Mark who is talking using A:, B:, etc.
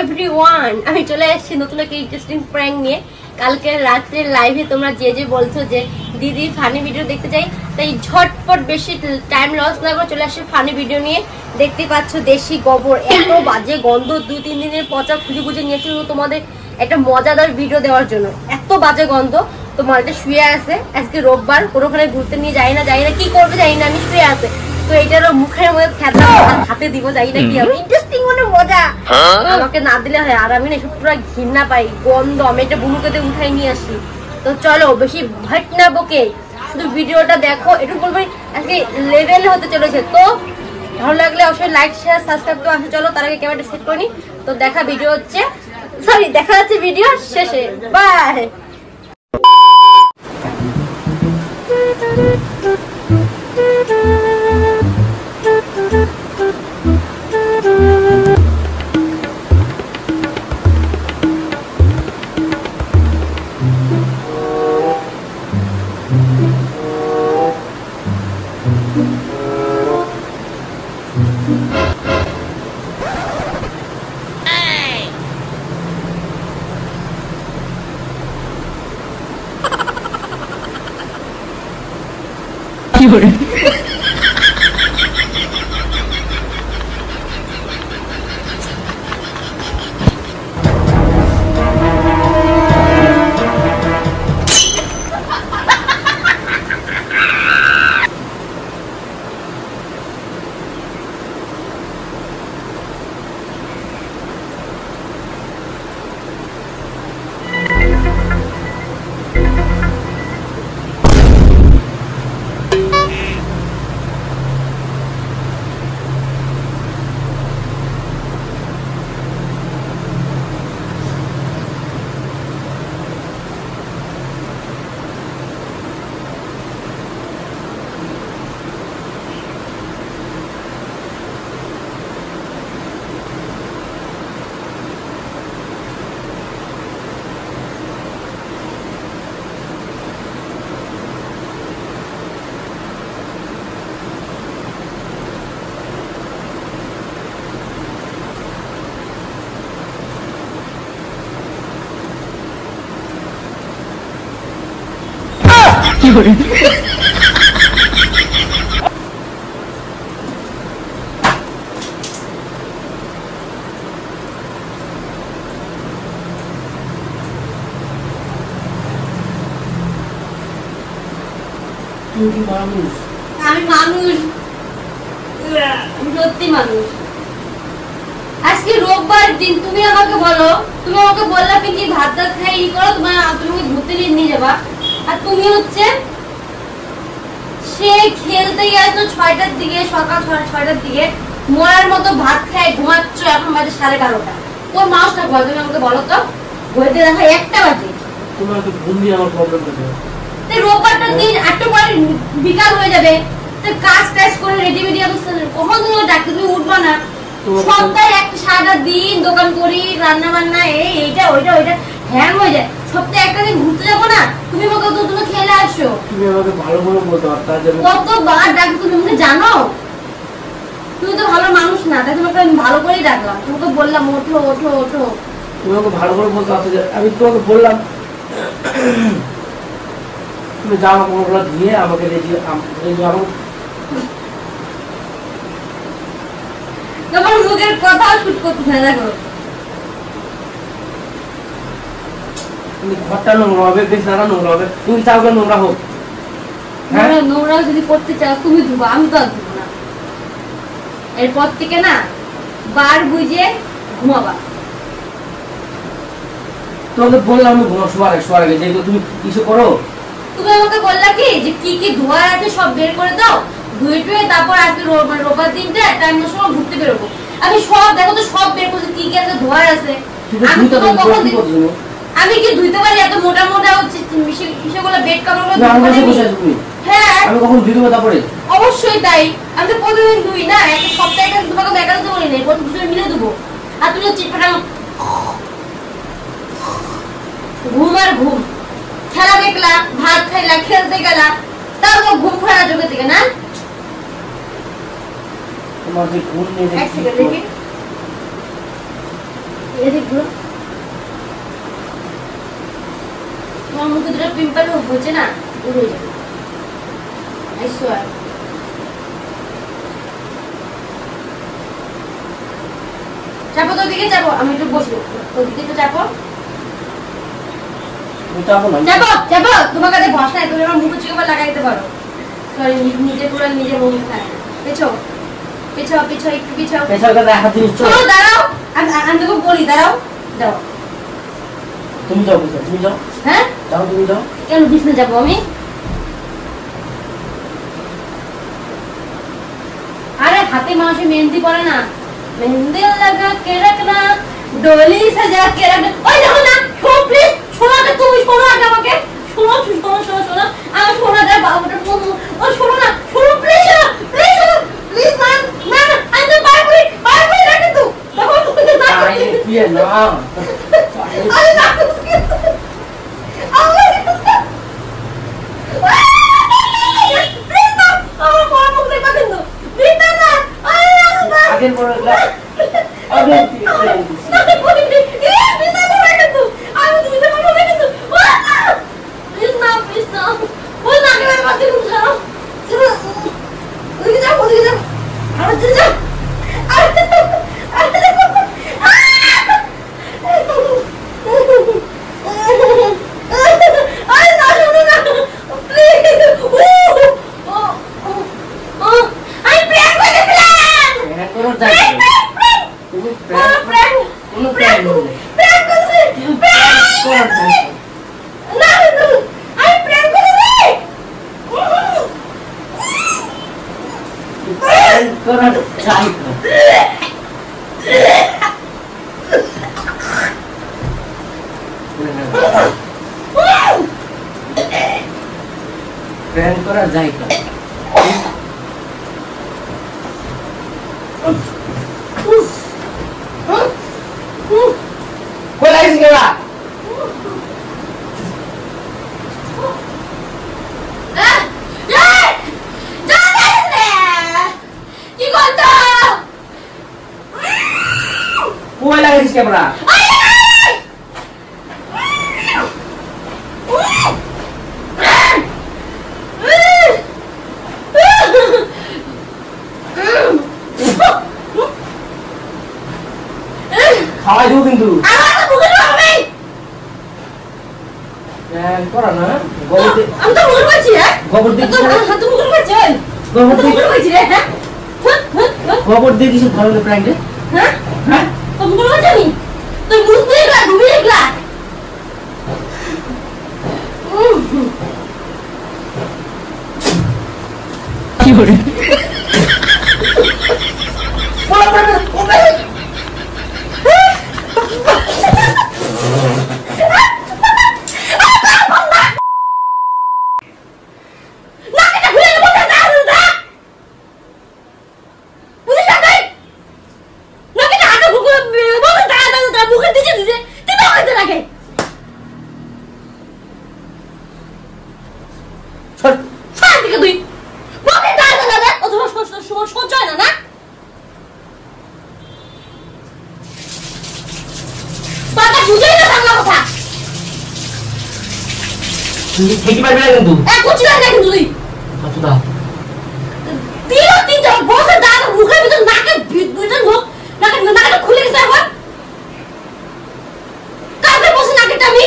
A: Everyone, আমি চলে এসেছি নতুন একটা ইন্টারেস্টিং প্র্যাঙ্ক নিয়ে। কালকে রাত্রে লাইভে তোমরা যে বলছো যে দিদি ফানি ভিডিও দেখতে চাই, তাই ঝটপট বেশি টাইম লস না করে চলে আসছে ফানি ভিডিও নিয়ে। দেখতে পাচ্ছ দেশি গোবর, এত বাজে গন্ধ, 2-3 দিনের পচা খুঁজে খুঁজে নিয়েছি তোমাদের একটা মজাদার ভিডিও দেওয়ার জন্য। এত বাজে গন্ধ। তো মালটা শুয়ে আছে, আজকে রোববার, কোনোখানে ঘুরতে নিয়ে যাই না কি করবে জানি না, আমি শুয়ে আছে। তো এইটারও মুখের মধ্যে খেতে হাতে দিব, যাই না কি হবে, ইন্টারেস্টিং মানে মজা। আমাকে না দিলে হয়, আর আমি না এসব পুরো ঘৃণা পাই, গন্ধ। আমি এটা বুনুকেতে উঠাই নিয়ে আসি। তো চলো বেশি ভট না বকে শুধু ভিডিওটা দেখো, একটু বলবো আজকে লেভেল হতে চলেছে। তো ভালো লাগলে অবশ্যই লাইক শেয়ার সাবস্ক্রাইব তো আসে। চলো তার আগে ক্যামেরাটা সেট করে নি। তো দেখা যাচ্ছে ভিডিও শেষে। বাই। আমি মানুষ, সত্যি মানুষ। আজকে রোববার দিন, তুমি আমাকে বললা পিঙ্কি ভাত টাত খাই ই করো, তুমি ঘুরতে নিয়ে যাবা। আর তুমি হচ্ছে সে খেলতে গেছো 6টার দিকে, সকাল 6টার দিকে, মরার মতো ভাত খাই ঘুমাচ্ছ। এখন বাজে 11:30। তোর মাউসটা ঘর, তুমি আমাকে বলো তো, ঘুরতে দেখা 1টা বাজে।
B: তোমার তো ঘুম দিয়ে আমার প্রবলেম হচ্ছে।
A: রোববারটার দিন 8টা পরে বিকাল হয়ে যাবে, কাজ টাজ করে রেডি কখন তুমি ডাকতে তুমি উঠবা না। সপ্তাহে একটা সারাটা দিন দোকান করি, রান্না বান্না, এইটা ওইটা হ্যাং হয়ে যায়। সপ্তাহে একটা দিন ঘুরতে যাবো না, তুমি আমাকে তো তুমি খেলে আসো।
B: তুমি আমাকে ভালো করে বলতে পারতা,
A: কতবার ডাকি তুমি আমাকে জানো? তুমি তো ভালো মানুষ না, তাই তোমাকে আমি ভালো করেই ডাকলাম। তোমাকে বললাম ওঠো ওঠো ওঠো,
B: তুমি আমাকে ভালো করে বলতে পারছো। আমি তোমাকে বললাম তুমি জামা কাপড়গুলো দিয়ে আমাকে
A: তোমার মুখের কথা শুট করতে না, দেখো
B: ঘরটা নোংরা হবে, বিছানা নোংরা হবে। তুমি চাও নোংরা হোক?
A: নোংরা যদি করতে চাও তুমি ধুবা, আমি তো আর ধুবো না। এরপর থেকে না বার বুঝে ঘুমাবা।
B: তোমাকে বললাম আমি শোয়ার আগে যেগুলো তুমি কিছু করো।
A: তুমি আমাকে বললা কি যে কি ধোয়া আছে সব বের করে দাও, ধুয়ে টুয়ে তারপর আজকে রোববার দিনটা টাইমের সময় ঘুরতে বেরোবো। আমি সব দেখো তো সব বের করছি, কি আছে ধোয়ার আছে। আমি কি ধুইতে পারি? এত মোটা মোটা হচ্ছে সেগুলো বেড কাপড়। হ্যাঁ
B: আমি কখন ধুই দেবো তারপরে?
A: অবশ্যই তাই, আমি তো প্রতিদিন ধুই না, একটা সপ্তাহে তোমাকে বেকা দিতে বলি না, দুজনে মিলে দেবো। আর তুমি চিটফাটা ঘুম আর ঘুম, খেলা দেখলা, ভাত খাইলা, খেলতে গেলা, তারপর ঘুম ফেরা চোখে থেকে না।
B: তোমাকে ঘুম নেই,
A: এক সেকেন্ড দেখি। এদিক ঘুরো। তোমার মুখে দুটো পিম্পল হচ্ছে না, দূর হয়ে যাবে। I swear. চাপো তো দিকে চাপো, আমি একটু বসবো। ওদিকে একটু চাপো।
B: চাপো না।
A: চাপো, চাপো। তোমার কাছে বস নাই, তুমি আমার মুখে চিকবা লাগাই দিতে পারো। সরি, নিজে পুরো নিজে মুখে থাকে। পেছো, পেছো, পেছো, একটু পেছো।
B: পেছার কাছে হাত দিন।
A: চলো দাঁড়াও, আমি তোকে বলি দাঁড়াও। যাও।
B: তুমি যাও, তুমি যাও।
A: হ্যাঁ?
B: যাও, তুমি যাও।
A: কেন বিছনা যাবো আমি? अरे हाथे माशे मेहंदी पड़े ना, मेहंदी लगा के रखना, डोली सजा के रखना। ओए देखो ना, शोनो प्लीज, शोनो तो तुम शोनो आगे আমাকে, শোনো শোনো শোনো শোনো, আমি শোনো দে বাবুটা শোনো, ও শোনো না, শোনো please, please, please ma'am, ma'am, আমি তো বাইরে রাখি তো, দেখো তুমি না,
B: আরে কি না,
A: আরে না, আরে
B: আগের পরে আগে প্র্যাঙ্ক করা যায় না। কোলাই গেলা
A: কি করতো?
B: কোলাই লাগিস ক্যামেরা। খাওয়াই দেবো কিন্তু করা না গোবর
A: আমি তো মুখ পাচ্ছি। হ্যাঁ
B: গোবর দিয়ে
A: তো মুখ পাচ্ছি।
B: গোবর দিয়ে
A: পাচ্ছি রে। হ্যাঁ
B: গোবর দিয়ে কিছু ভালো প্র্যাঙ্ক
A: হ্যাঁ
B: হ্যাঁ
A: তো মুখ পাচ্ছি আমি তুই মুখ দিয়ে গলা ডুবে গেলা।
B: কি করে ঠিকই পারবি না কিন্তু কতটা
A: মুখের ভিতর নাকে দুইটা লোক নাকে খুলে গেছে এখন কাকে বসে নাকেটা আমি